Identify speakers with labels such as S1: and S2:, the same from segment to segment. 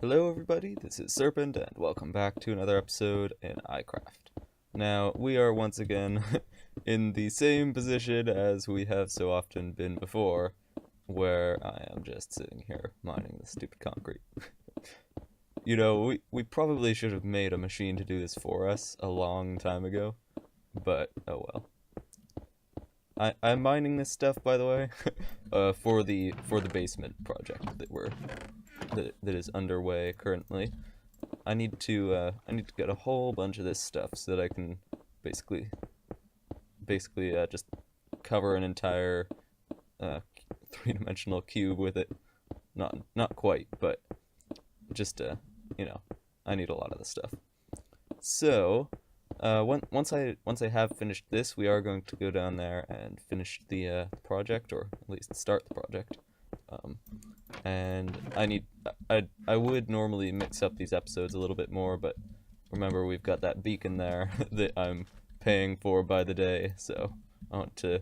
S1: Hello everybody, this is Serpent, and welcome back to another episode in iCraft. Now, we are once again in the same position as we have so often been before, where I am just sitting here mining the stupid concrete. You know, we probably should have made a machine to do this for us a long time ago, but oh well. I'm mining this stuff, by the way, for the basement project that is underway currently. I need to get a whole bunch of this stuff so that I can basically just cover an entire three-dimensional cube with it. Not quite, but just you know, I need a lot of this stuff. So once I have finished this, we are going to go down there and finish the project, or at least start the project. And I would normally mix up these episodes a little bit more, but remember, we've got that beacon there that I'm paying for by the day, so I want to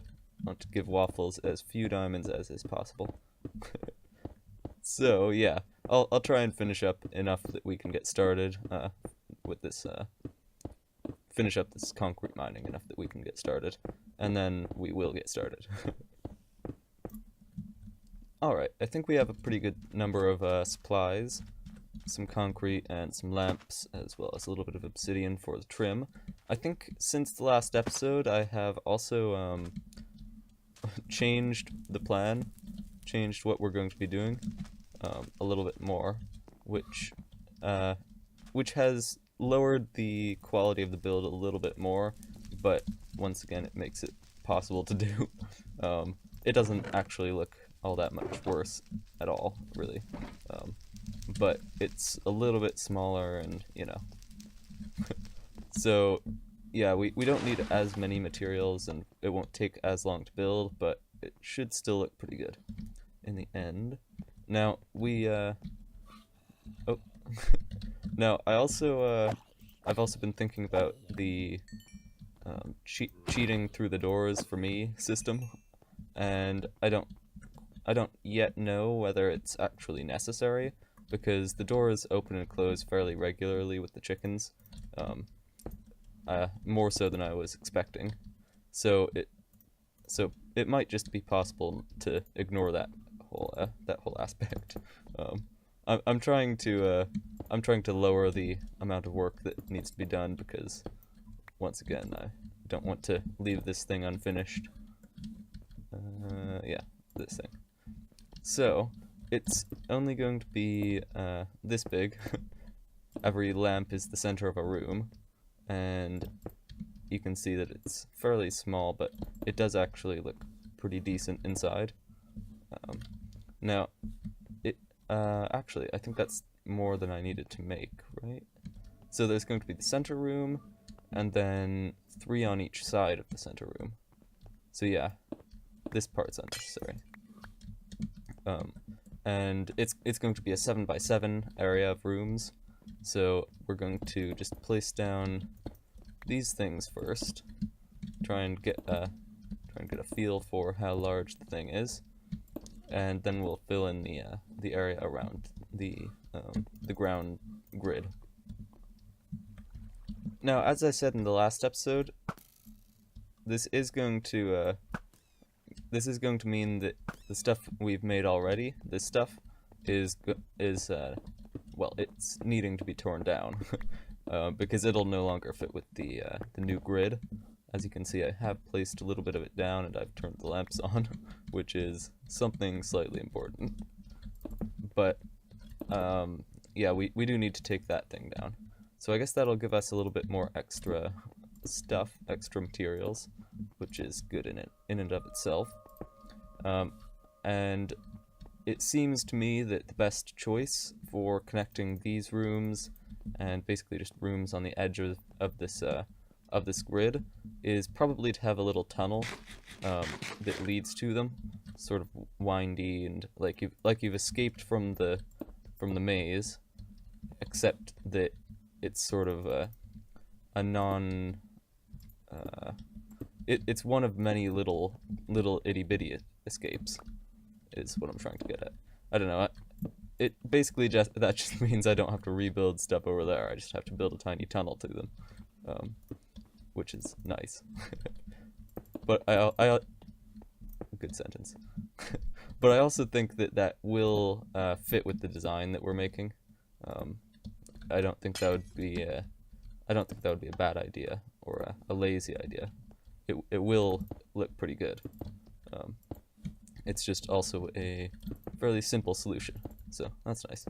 S1: give Waffles as few diamonds as is possible. So yeah, I'll try and finish up enough that we can get started with this. Finish up this concrete mining enough that we can get started, and then we will get started. Alright, I think we have a pretty good number of supplies. Some concrete and some lamps, as well as a little bit of obsidian for the trim. I think since the last episode I have also changed the plan, changed what we're going to be doing a little bit more, which has lowered the quality of the build a little bit more, but once again it makes it possible to do. It doesn't actually look all that much worse at all, really, but it's a little bit smaller, and you know. So yeah, we don't need as many materials, and it won't take as long to build, but it should still look pretty good in the end. Now now I've also been thinking about the cheating through the doors for me system, and I don't yet know whether it's actually necessary, because the doors open and close fairly regularly with the chickens, more so than I was expecting. So it might just be possible to ignore that whole aspect. I'm trying to lower the amount of work that needs to be done, because once again I don't want to leave this thing unfinished. Yeah, this thing. So it's only going to be this big. Every lamp is the center of a room, and you can see that it's fairly small, but it does actually look pretty decent inside. Now, actually, I think that's more than I needed to make, right? So there's going to be the center room, and then 3 on each side of the center room. So yeah, this part's unnecessary. And it's going to be a 7x7 area of rooms, so we're going to just place down these things first, try and get a feel for how large the thing is, and then we'll fill in the area around the ground grid. Now, as I said in the last episode, this is going to mean that the stuff we've made already, this stuff, is well, it's needing to be torn down, because it'll no longer fit with the new grid. As you can see, I have placed a little bit of it down, and I've turned the lamps on, which is something slightly important. But yeah, we do need to take that thing down. So I guess that'll give us a little bit more extra stuff, extra materials, which is good in and of itself. And it seems to me that the best choice for connecting these rooms, and basically just rooms on the edge of this grid, is probably to have a little tunnel that leads to them, sort of windy, and like you've escaped from the maze, except that it's sort of a non it's one of many little itty bitty escapes, is what I'm trying to get at. I don't know. it basically that just means I don't have to rebuild stuff over there. I just have to build a tiny tunnel to them, which is nice. But I good sentence. But I also think that will fit with the design that we're making. I don't think that would be a bad idea or a lazy idea. It will look pretty good. It's just also a fairly simple solution, so that's nice.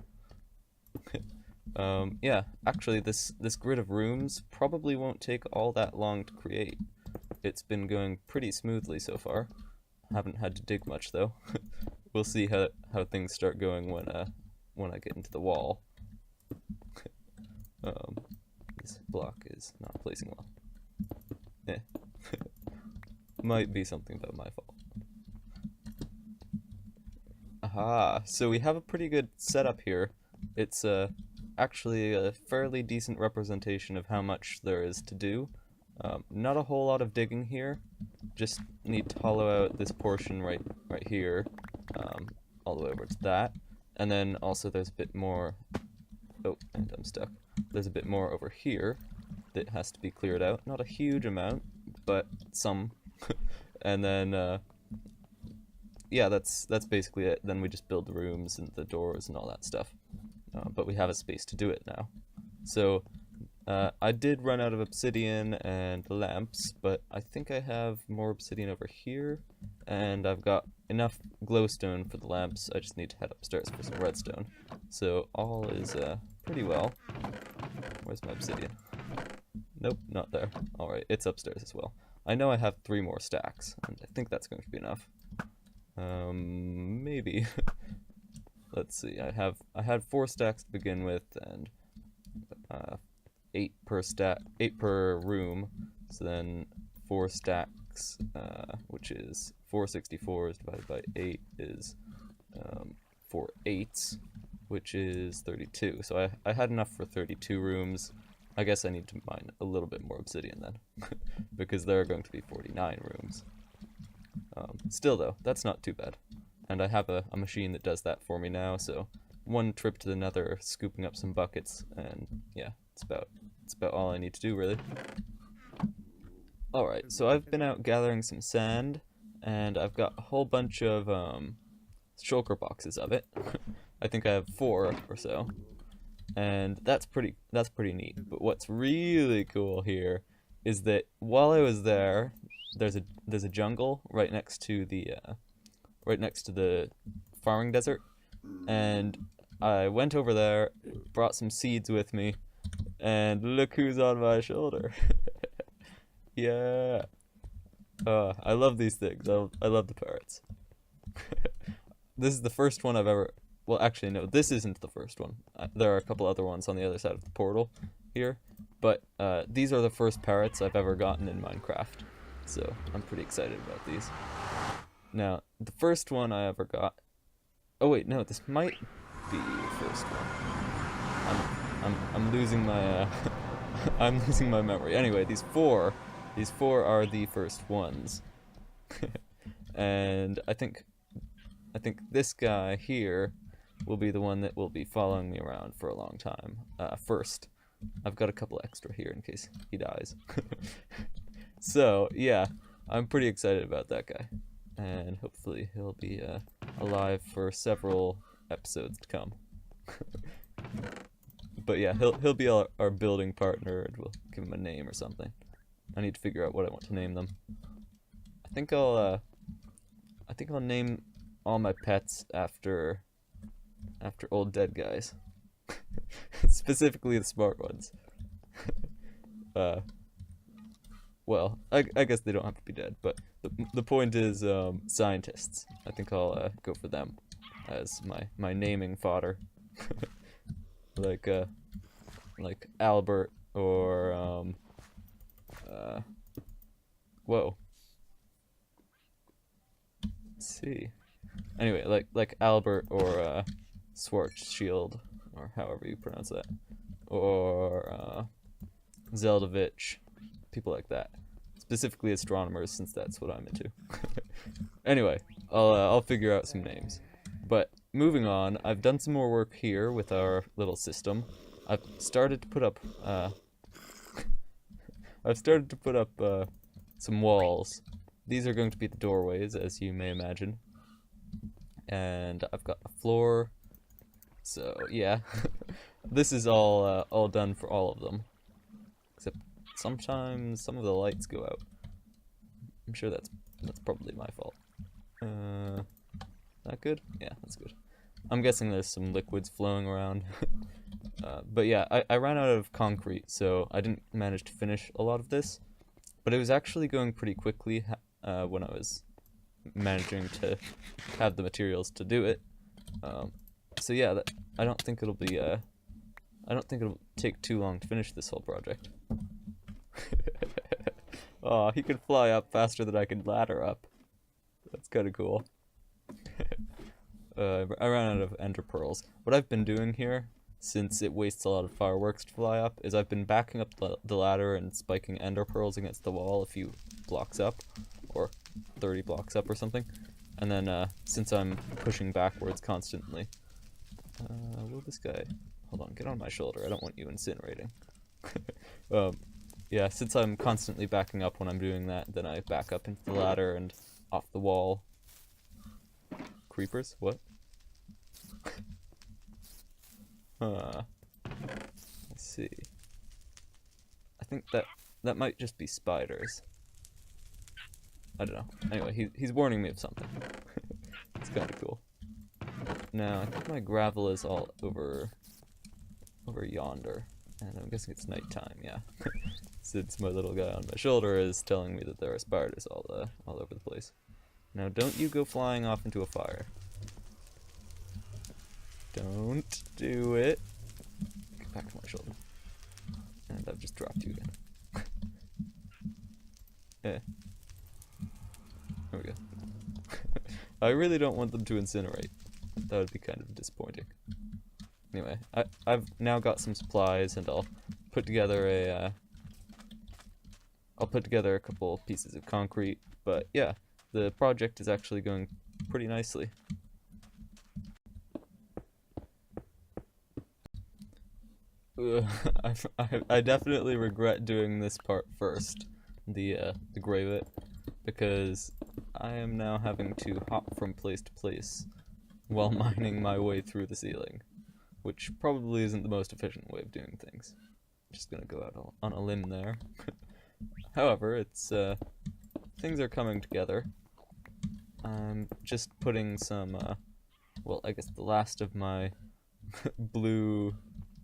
S1: Yeah, actually this grid of rooms probably won't take all that long to create. It's been going pretty smoothly so far. Haven't had to dig much though. We'll see how things start going when I get into the wall. This block is not placing well. Might be something about my fault. Aha, so we have a pretty good setup here. It's actually a fairly decent representation of how much there is to do. Not a whole lot of digging here. Just need to hollow out this portion right here, all the way over to that. And then also there's a bit more, oh, and I'm stuck. There's a bit more over here that has to be cleared out. Not a huge amount, but some. And then, yeah, that's basically it. Then we just build the rooms and the doors and all that stuff. But we have a space to do it now. So, I did run out of obsidian and lamps, but I think I have more obsidian over here, and I've got enough glowstone for the lamps. I just need to head upstairs for some redstone. So all is pretty well. Where's my obsidian? Nope, not there. Alright, it's upstairs as well. I know I have 3 more stacks, and I think that's going to be enough. Maybe. Let's see, I had 4 stacks to begin with, and 8 per room, so then 4 stacks, which is 4 64s divided by 8 is 4 8s, which is 32. So I had enough for 32 rooms. I guess I need to mine a little bit more obsidian then, because there are going to be 49 rooms. Still though, that's not too bad. And I have a machine that does that for me now, so 1 trip to the nether, scooping up some buckets, and yeah, it's about all I need to do, really. Alright, so I've been out gathering some sand, and I've got a whole bunch of shulker boxes of it. I think I have 4 or so, and that's pretty neat. But what's really cool here is that while I was there, there's a jungle right next to the farming desert, and I went over there, brought some seeds with me, and look who's on my shoulder. Yeah. I love these things. I love the parrots. This is the first one I've ever... Well, actually, no, this isn't the first one. There are a couple other ones on the other side of the portal here, but these are the first parrots I've ever gotten in Minecraft, so I'm pretty excited about these. Now, the first one I ever got... Oh wait, no, this might be the first one. I'm losing my I'm losing my memory. Anyway, these four are the first ones. And I think this guy here will be the one that will be following me around for a long time. First, I've got a couple extra here in case he dies. So, yeah, I'm pretty excited about that guy. And hopefully he'll be alive for several episodes to come. But yeah, he'll be our building partner, and we'll give him a name or something. I need to figure out what I want to name them. I think I'll name all my pets after old dead guys. Specifically the smart ones. Well, I guess they don't have to be dead, but the point is scientists. I think I'll go for them as my naming fodder. Like Albert or whoa. Let's see. Anyway, like Albert or Schwarzschild, or however you pronounce that, or Zeldovich, people like that. Specifically astronomers, since that's what I'm into. Anyway, I'll figure out some names. But moving on, I've done some more work here with our little system. I've started to put up, some walls. These are going to be the doorways, as you may imagine. And I've got a floor. So, yeah. This is all done for all of them. Except sometimes some of the lights go out. I'm sure that's probably my fault. That good? Yeah, that's good. I'm guessing there's some liquids flowing around. But yeah, I ran out of concrete, so I didn't manage to finish a lot of this. But it was actually going pretty quickly when I was managing to have the materials to do it. So yeah, I don't think it'll take too long to finish this whole project. Oh, he could fly up faster than I can ladder up. That's kind of cool. I ran out of ender pearls. What I've been doing here, since it wastes a lot of fireworks to fly up, is I've been backing up the ladder and spiking ender pearls against the wall a few blocks up, or 30 blocks up or something. And then, since I'm pushing backwards constantly, will this guy... Hold on, get on my shoulder. I don't want you incinerating. Yeah, since I'm constantly backing up when I'm doing that, then I back up into the ladder and off the wall. Creepers? What? Let's see. I think that might just be spiders. I don't know. Anyway, he's warning me of something. It's kind of cool. Now, I think my gravel is all over yonder. And I'm guessing it's nighttime, yeah. Since my little guy on my shoulder is telling me that there are spiders all over the place. Now, don't you go flying off into a fire. Don't do it. Get back to my shoulder. And I've just dropped you again. There we go. I really don't want them to incinerate. That would be kind of disappointing. Anyway, I've now got some supplies, and I'll put together a couple pieces of concrete. But yeah, the project is actually going pretty nicely. I definitely regret doing this part first, the gray bit, because I am now having to hop from place to place while mining my way through the ceiling, which probably isn't the most efficient way of doing things. I'm just gonna go out on a limb there. However, it's things are coming together. I'm just putting some, well, I guess the last of my blue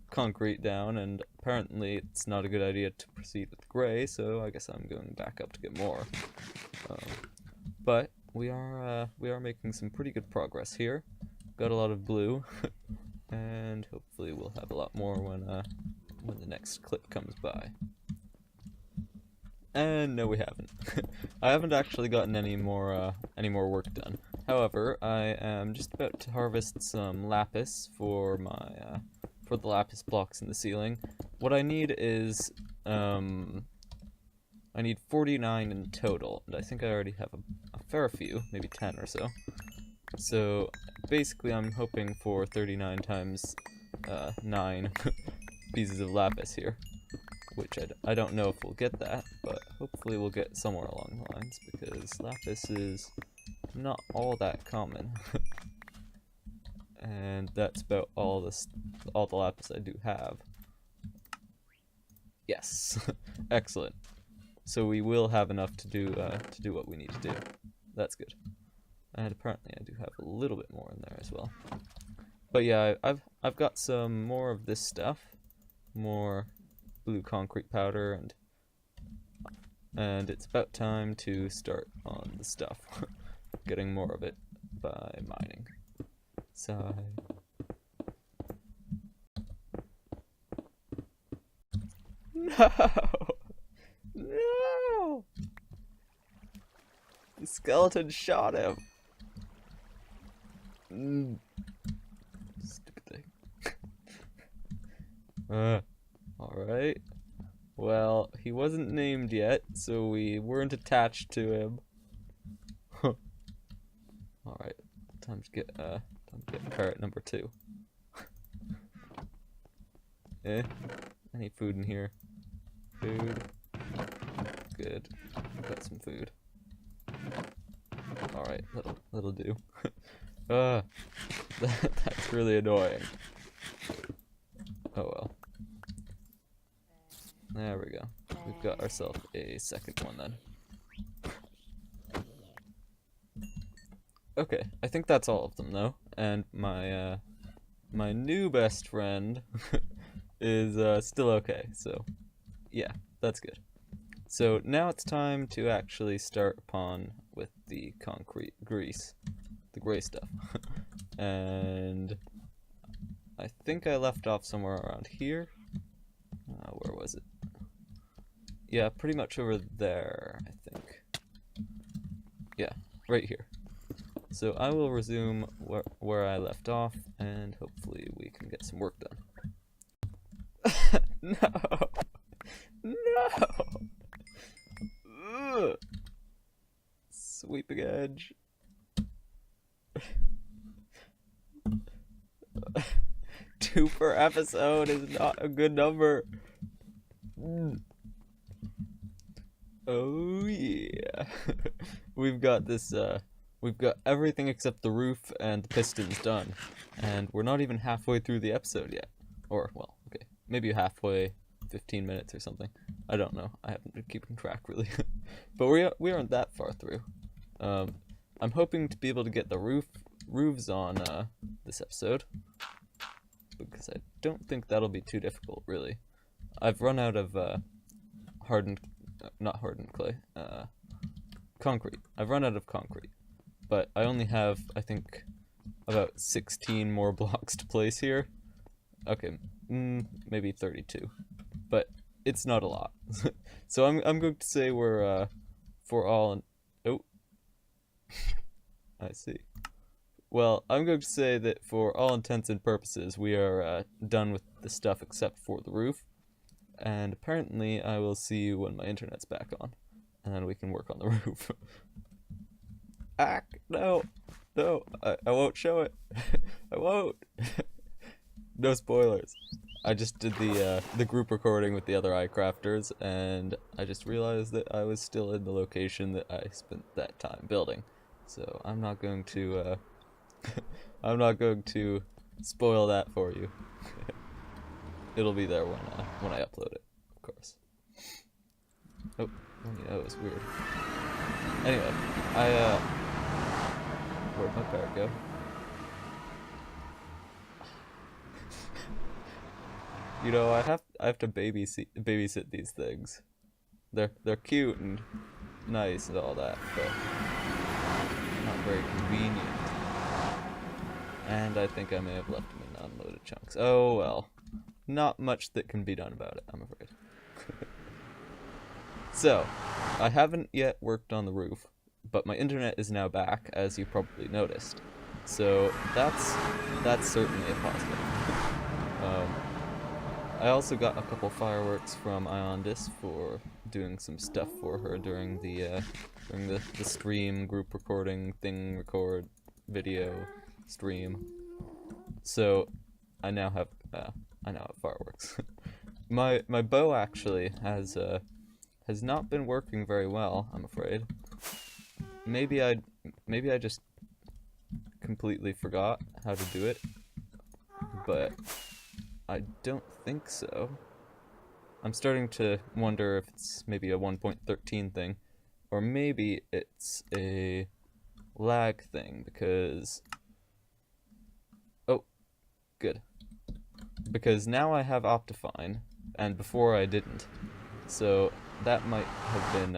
S1: concrete down, and apparently it's not a good idea to proceed with gray, so I guess I'm going back up to get more. But we are making some pretty good progress here. Got a lot of blue, and hopefully we'll have a lot more when the next clip comes by. And no, we haven't. I haven't actually gotten any more work done. However, I am just about to harvest some lapis for my for the lapis blocks in the ceiling. What I need is I need 49 in total, and I think I already have a fair few, maybe 10 or so. So basically, I'm hoping for 39 times 9 pieces of lapis here. Which I don't know if we'll get that, but hopefully we'll get somewhere along the lines, because lapis is not all that common. And that's about all the lapis I do have. Yes, excellent. So we will have enough to do what we need to do. That's good. And apparently I do have a little bit more in there as well. But yeah, I've got some more of this stuff, more blue concrete powder, and it's about time to start on the stuff. Getting more of it by mining. Sigh. No! No! The skeleton shot him. Stupid thing. Alright. Well, he wasn't named yet, so we weren't attached to him. Alright, time to I'm getting parrot number 2. Any food in here? Food. Good. Got some food. Alright, that'll do. That's really annoying. Oh well. There we go. We've got ourselves a second one then. Okay, I think that's all of them though. And my my new best friend is still okay. So yeah, that's good. So now it's time to actually start upon with the concrete grease, the gray stuff. And I think I left off somewhere around here. Where was it? Yeah, pretty much over there, I think. Yeah, right here. So I will resume where I left off, and hopefully we can get some work done. No! No! Ugh. Sweeping edge. 2 per episode is not a good number. Oh yeah. We've got this, we've got everything except the roof and the pistons done. And we're not even halfway through the episode yet. Or, well, okay, maybe halfway, 15 minutes or something. I don't know. I haven't been keeping track really. But we aren't that far through. I'm hoping to be able to get the roofs on this episode, because I don't think that'll be too difficult really. I've run out of not hardened clay, concrete. I've run out of concrete, but I only have, I think, about 16 more blocks to place here. Okay, maybe 32, but it's not a lot. So I'm going to say we're for all. Oh, I see. Well, I'm going to say that for all intents and purposes, we are done with the stuff except for the roof. And apparently, I will see you when my internet's back on, and then we can work on the roof. No, I won't show it. I won't. No spoilers. I just did the group recording with the other iCrafters, and I just realized that I was still in the location that I spent that time building. So I'm not going to I'm not going to spoil that for you. It'll be there when I upload it, of course. Oh, yeah, that was weird. Anyway, where'd my parrot go? You know, I have to babysit these things. They're cute and nice and all that, but not very convenient. And I think I may have left them in unloaded chunks. Oh well. Not much that can be done about it, I'm afraid. So, I haven't yet worked on the roof, but my internet is now back, as you probably noticed. So that's certainly a positive. I also got a couple fireworks from Iondis for doing some stuff for her during the stream group recording thing, record video stream. So I now have fireworks. My bow actually has not been working very well, I'm afraid. Maybe I just completely forgot how to do it, but I don't think so. I'm starting to wonder if it's maybe a 1.13 thing, or maybe it's a lag thing, because... Oh, good. Because now I have Optifine, and before I didn't. So that might have been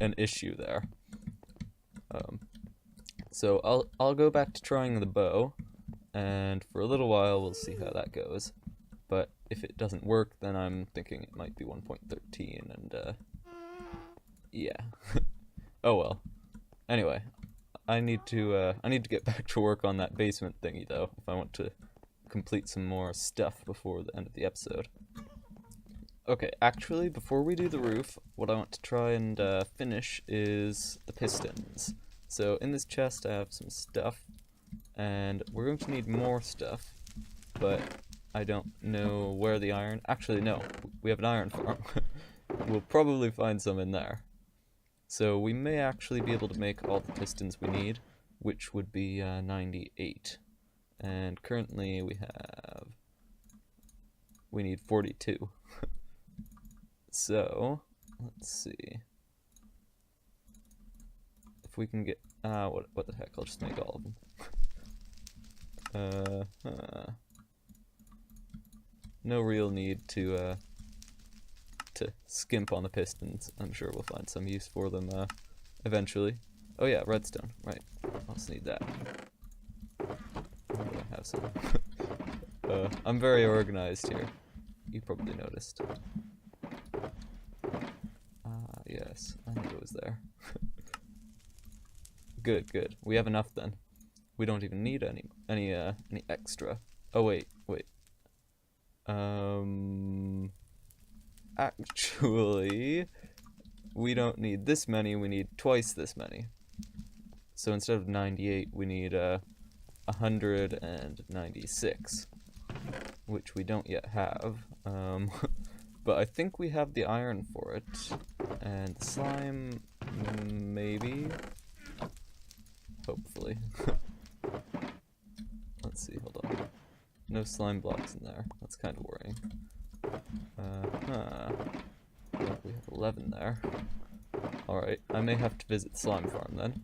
S1: an issue there. So I'll go back to trying the bow, and for a little while we'll see how that goes. But if it doesn't work, then I'm thinking it might be 1.13, and yeah. Oh well. Anyway, I need to get back to work on that basement thingy though, if I want to complete some more stuff before the end of the episode. Okay, actually, before we do the roof, what I want to try and finish is the pistons. So in this chest I have some stuff, and we're going to need more stuff, but I don't know where the iron... Actually, no, we have an iron farm. We'll probably find some in there. So we may actually be able to make all the pistons we need, which would be 98. And currently we need 42. So, let's see. If we can get... what the heck, I'll just make all of them. No real need to skimp on the pistons. I'm sure we'll find some use for them eventually. Oh yeah, redstone. Right. I'll also need that. I have some. I'm very organized here. You probably noticed. Yes. I knew it was there. Good, good. We have enough then. We don't even need any extra. Oh wait. Actually, we don't need this many, we need twice this many. So instead of 98, we need 196, which we don't yet have. But I think we have the iron for it. And slime, maybe? Hopefully. Let's see, hold on. No slime blocks in there. That's kind of worrying. We have 11 there. Alright, I may have to visit Slime Farm then.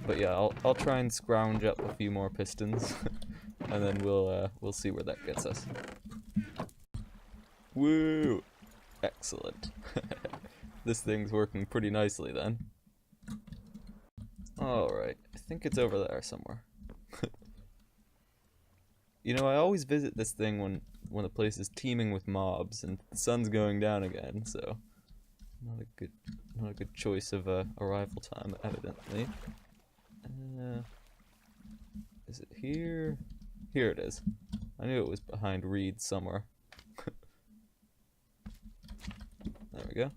S1: But yeah, I'll try and scrounge up a few more pistons, and then we'll see where that gets us. Woo! Excellent. This thing's working pretty nicely then. Alright, I think it's over there somewhere. You know, I always visit this thing when the place is teeming with mobs and the sun's going down again, so not a good choice of arrival time, evidently. Is it here? Here it is. I knew it was behind reeds somewhere. There we go.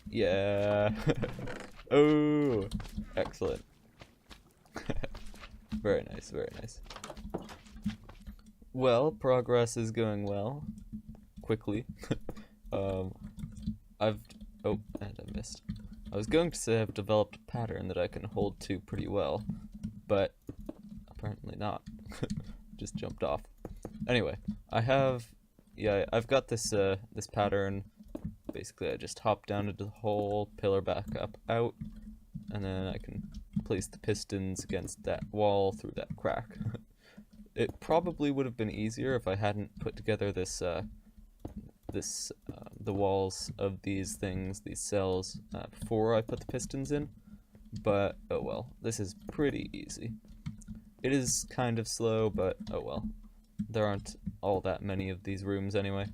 S1: Yeah. Oh, excellent. Very nice, very nice. Well, progress is going well. Quickly. Oh, and I missed. I was going to say I've developed a pattern that I can hold to pretty well, but apparently not. Just jumped off. Anyway, I've got this this pattern. Basically, I just hop down into the hole, pillar back up, out, and then I can place the pistons against that wall through that crack. It probably would have been easier if I hadn't put together this, the walls of these things, these cells, before I put the pistons in, but oh well, this is pretty easy. It is kind of slow, but oh well. There aren't all that many of these rooms anyway.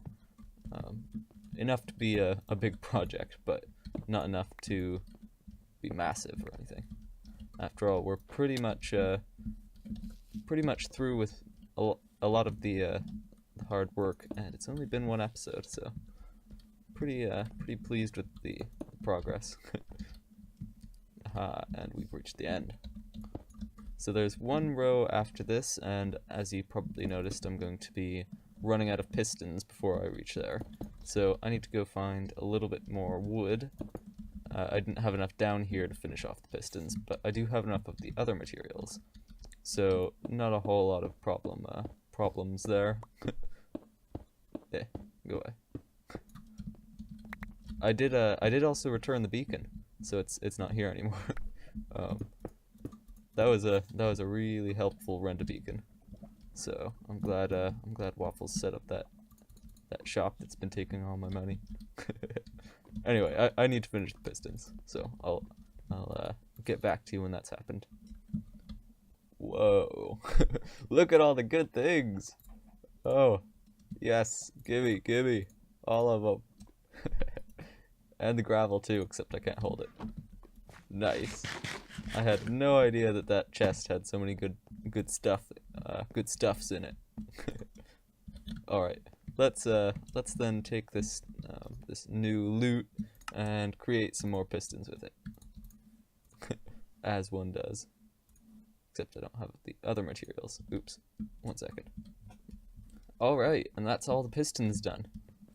S1: Enough to be a big project, but not enough to be massive or anything. After all, we're pretty much through with a lot of the hard work, and it's only been one episode, so pretty pleased with the progress. And we've reached the end. So there's one row after this, and as you probably noticed, I'm going to be running out of pistons before I reach there. So I need to go find a little bit more wood. I didn't have enough down here to finish off the pistons, but I do have enough of the other materials. So not a whole lot of problems there. Yeah, go away. I did also return the beacon, so it's not here anymore. That was a really helpful rent a beacon. So I'm glad Waffles set up that shop that's been taking all my money. Anyway, I need to finish the pistons, so I'll get back to you when that's happened. Whoa! Look at all the good things. Oh, yes, gimme, all of them. And the gravel too, except I can't hold it. Nice. I had no idea that chest had so many good stuffs in it. All right, let's then take this this new loot and create some more pistons with it, as one does. except I don't have the other materials. Oops, 1 second. Alright, and that's all the pistons done.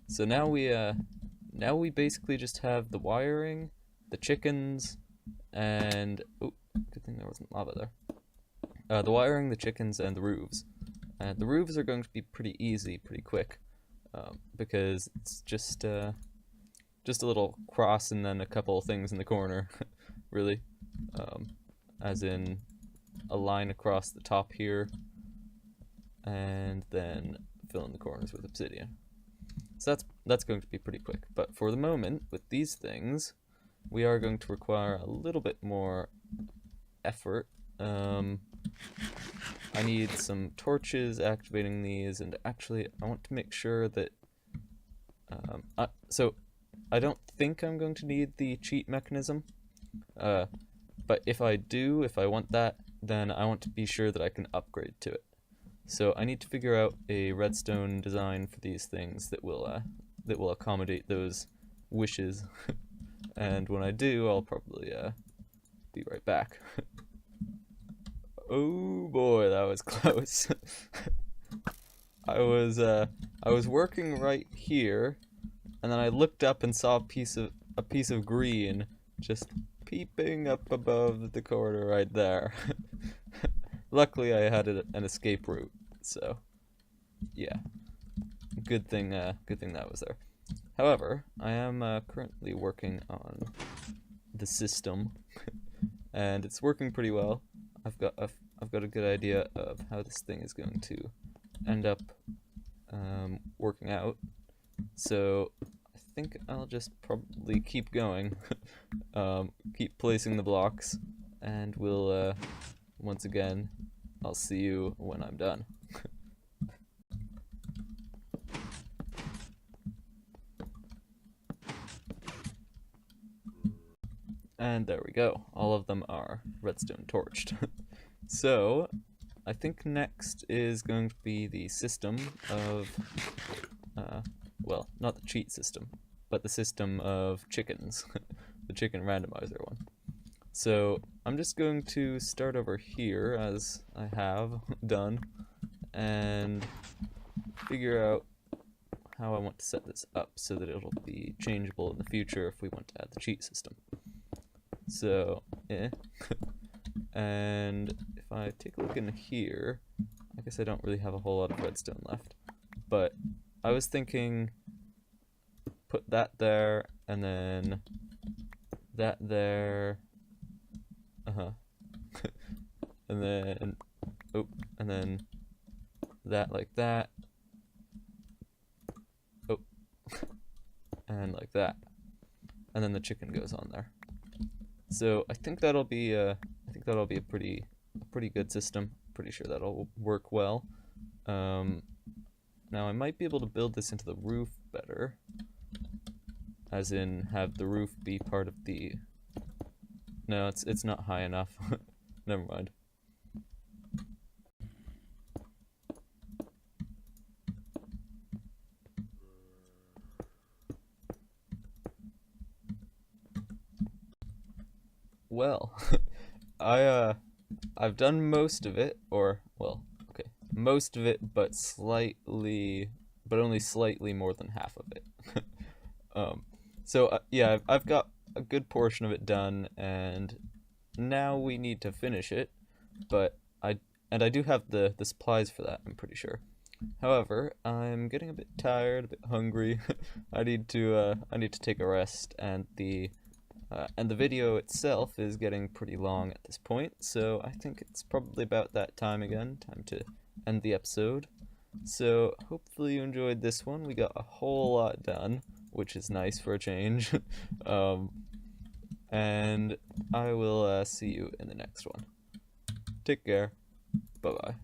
S1: So now we basically just have the wiring, the chickens, and oh, good thing there wasn't lava there. The wiring, the chickens, and the roofs. The roofs are going to be pretty easy, pretty quick, because it's just a little cross and then a couple of things in the corner, really, as in a line across the top here, and then fill in the corners with obsidian. So that's going to be pretty quick. But for the moment, with these things, we are going to require a little bit more effort. I need some torches activating these, and actually I want to make sure that so I don't think I'm going to need the cheat mechanism, but if I want that, then I want to be sure that I can upgrade to it. So I need to figure out a redstone design for these things that will accommodate those wishes. And when I do, I'll probably be right back. Oh boy, that was close. I was working right here, and then I looked up and saw a piece of green just peeping up above the corner right there. Luckily, I had an escape route, so yeah, good thing that was there. However, I am currently working on the system, and it's working pretty well. I've got a good idea of how this thing is going to end up working out. So I think I'll just probably keep going, keep placing the blocks, and we'll once again, I'll see you when I'm done. And there we go. All of them are redstone torched. So I think next is going to be the system of, well, not the cheat system, but the system of chickens, the chicken randomizer one. So I'm just going to start over here, as I have done, and figure out how I want to set this up so that it'll be changeable in the future if we want to add the cheat system. So, and if I take a look in here, I guess I don't really have a whole lot of redstone left, but I was thinking put that there, and then that there, and then, oh, and then that like that, oh, and like that, and then the chicken goes on there. So I think that'll be a pretty good system. Pretty sure that'll work well. Now I might be able to build this into the roof better, as in have the roof be part of the. No, it's not high enough. Never mind. Well, I've done most of it, or well, okay, most of it, but only slightly more than half of it. So yeah, I've got a good portion of it done, and now we need to finish it. But I do have the supplies for that, I'm pretty sure. However, I'm getting a bit tired, a bit hungry. I need to take a rest, and the video itself is getting pretty long at this point, so I think it's probably about that time again, time to end the episode. So hopefully you enjoyed this one. We got a whole lot done, which is nice for a change. And I will see you in the next one. Take care. Bye-bye.